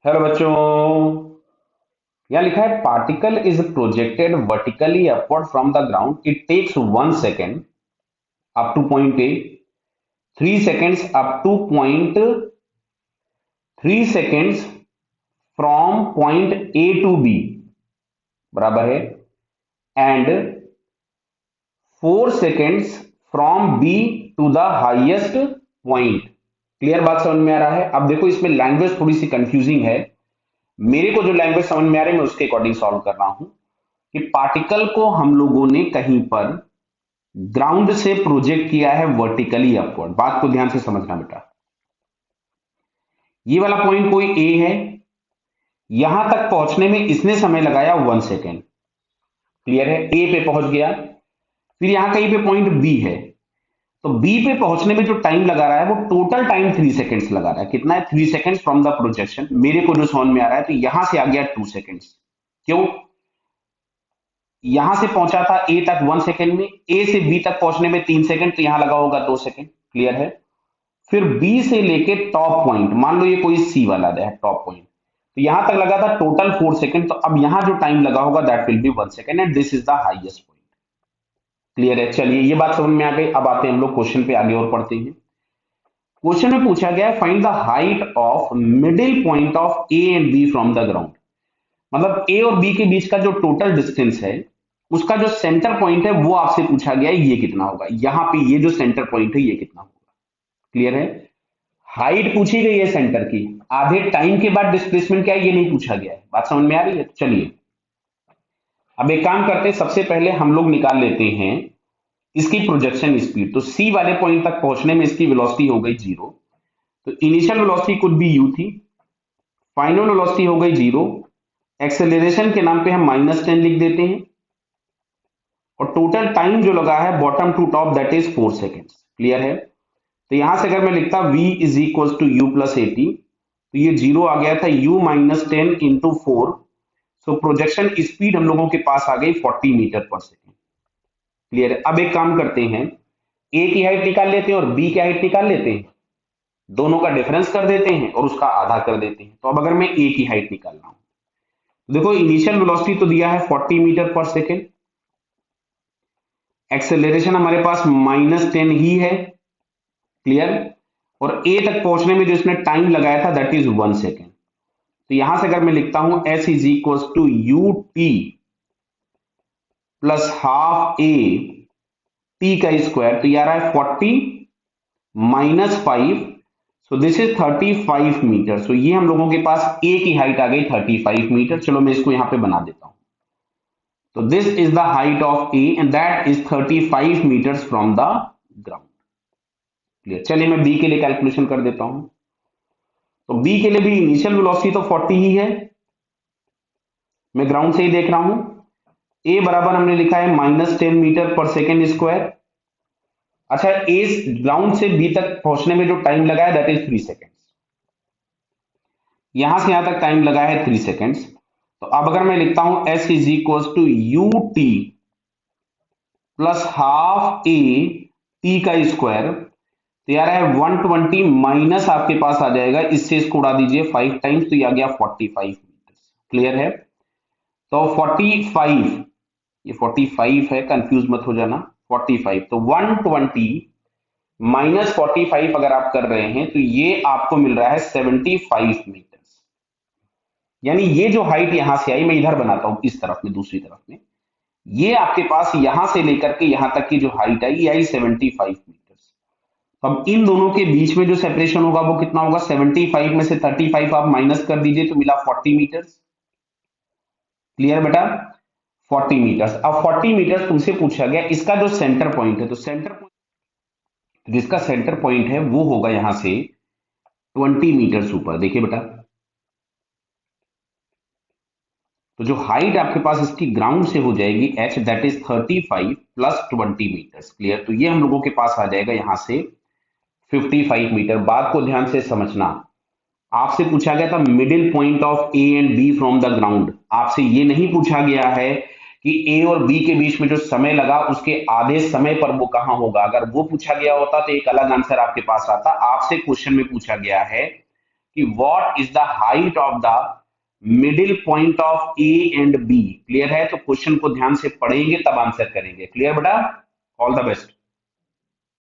Hello बच्चों। यहाँ लिखा है particle is projected vertically upward from the ground. It takes 1 second up to point A, 3 seconds up to point 3 seconds from point A to B बराबर है, and 4 seconds from B to the highest point. Clear बात समझ में आ रहा है? अब देखो, इसमें लैंग्वेज थोड़ी सी कंफ्यूजिंग है। मेरे को जो लैंग्वेज समझ में आ रही है मैं उसके अकॉर्डिंग सॉल्व कर रहा हूं कि पार्टिकल को हम लोगों ने कहीं पर ग्राउंड से प्रोजेक्ट किया है वर्टिकली अपवर्ड। बात को ध्यान से समझना बेटा। ये वाला पॉइंट कोई ए है, यहां तक पहुंचने में इसने समय लगाया 1 सेकेंड। क्लियर है? ए पे पहुंच गया, फिर यहां कहीं पे पॉइंट बी है, तो बी पे पहुंचने में जो टाइम लगा रहा है वो टोटल टाइम 3 सेकेंड्स लगा रहा है। कितना है? 3 सेकेंड्स फ्रॉम द प्रोजेक्शन। मेरे को जो समझ में आ रहा है तो यहां से आ गया 2 सेकेंड्स। क्यों? यहां से पहुंचा था ए तक 1 सेकेंड में, ए से बी तक पहुंचने में 3 सेकेंड, तो यहां लगा होगा 2 सेकेंड। क्लियर है? फिर बी से लेके टॉप पॉइंट, मान लो ये कोई सी वाला है टॉप पॉइंट, तो यहां तक लगा था टोटल 4 सेकेंड। तो अब यहां जो टाइम लगा होगा that will be 1 second, and this is the highest point. Clear है? चलिए, ये बात समझ में आ गई। अब आते हैं हम लोग क्वेश्चन पे, आगे और पढ़ते हैं। क्वेश्चन में पूछा गया है find the height of middle point of A and B from the ground. मतलब ए और बी के बीच का जो टोटल डिस्टेंस है, उसका जो सेंटर पॉइंट है वो आपसे पूछा गया है, ये कितना होगा। यहां पे ये जो सेंटर पॉइंट है ये कितना होगा। क्लियर है? हाइट पूछी गई है सेंटर की, आधे टाइम के बाद डिस्प्लेसमेंट क्या है ये नहीं पूछा गया है। बात समझ में आ रही है? तो चलिए, अब एक काम करते हैं, सबसे पहले हम लोग निकाल लेते हैं इसकी प्रोजेक्शन स्पीड। तो सी वाले पॉइंट तक पहुंचने में इसकी वेलोसिटी हो गई 0, तो इनिशियल वेलोसिटी कुछ भी यू थी, फाइनल वेलोसिटी हो गई 0, एक्सेलरेशन के नाम पे हम -10 लिख देते हैं, और टोटल टाइम जो लगा है bottom to top that is 4 seconds. Clear है? तो यहां से अगर मैं लिखता v is equal to u plus 80, तो ये 0 आ गया था, u -10 into 4। So projection speed हम लोगों के पास आ गई 40 मीटर पर सेकेंड। क्लियर है? अब एक काम करते हैं, ए की हाइट निकाल लेते हैं और बी की हाइट निकाल लेते हैं, दोनों का डिफरेंस कर देते हैं और उसका आधा कर देते हैं। तो अब अगर मैं ए की हाइट निकाल रहा हूं, तो देखो इनिशियल वेलोसिटी तो दिया है 40 मीटर पर सेकेंड, एक्सेलरेशन हमारे पास -10 ही है। क्लियर? और ए तक पहुंचने में जो इसने टाइम लगाया था दैट इज 1 सेकेंड। तो यहां से अगर मैं लिखता हूं s is equal to u t plus half a t का स्क्वायर, तो ये आ रहा है 40 -5, सो दिस इज 35 मीटर। सो ये हम लोगों के पास ए की हाइट आ गई 35 मीटर। चलो मैं इसको यहां पे बना देता हूं। तो this is the height of A and that is 35 metres from the ground. Clear? चलिए मैं बी के लिए कैलकुलेशन कर देता हूं। तो बी के लिए भी इनिशियल वेलोसिटी तो 40 ही है, मैं ग्राउंड से ही देख रहा हूं। ए बराबर हमने लिखा है -10 मीटर पर सेकेंड स्क्वायर। अच्छा, ए ग्राउंड से बी तक पहुंचने में जो टाइम लगा है दैट इज 3 सेकेंड्स। यहां से यहां तक टाइम लगा है 3 सेकेंड्स। तो अब अगर मैं लिखता हूं s is equal to u t plus half a t का स्क्वायर, तो यार है 120 माइनस आपके पास आ जाएगा, इससे इसको उड़ा दीजिए 5 टाइम्स, तो ये आ गया 45 मीटर। क्लियर है? तो 45, ये 45 है, कंफ्यूज मत हो जाना। 45 तो 120 -45 अगर आप कर रहे हैं तो ये आपको मिल रहा है 75 मीटर। यानी ये जो हाइट यहां से आई, मैं इधर बनाता हूं इस तरफ में, दूसरी तरफ में, ये आपके पास यहां से लेकर के यहां तक की जो हाइट आई ये आई 75 मीटर। तो अब इन दोनों के बीच में जो सेपरेशन होगा वो कितना होगा? 75 में से 35 आप माइनस कर दीजिए तो मिला 40 मीटर्स। क्लियर बेटा? 40 मीटर्स। अब 40 मीटर्स तुमसे पूछा गया इसका जो सेंटर पॉइंट है, तो सेंटर पॉइंट, जिसका सेंटर पॉइंट है वो होगा यहां से 20 मीटर्स ऊपर। देखिए बेटा, तो जो हाइट आपके पास इसकी ग्राउंड से हो जाएगी h that is 35 plus 20 metres. Clear? तो ये हम लोगों के पास आ जाएगा यहां से 55 मीटर। बात को ध्यान से समझना, आपसे पूछा गया था middle point of A and B from the ground. आपसे ये नहीं पूछा गया है कि ए और बी के बीच में जो समय लगा उसके आधे समय पर वो कहां होगा। अगर वो पूछा गया होता तो एक अलग आंसर आपके पास आता। आपसे क्वेश्चन में पूछा गया है कि what is the height of the middle point of A and B. Clear है? तो क्वेश्चन को ध्यान से पढ़ेंगे तब आंसर करेंगे। क्लियर बेटा? All the best.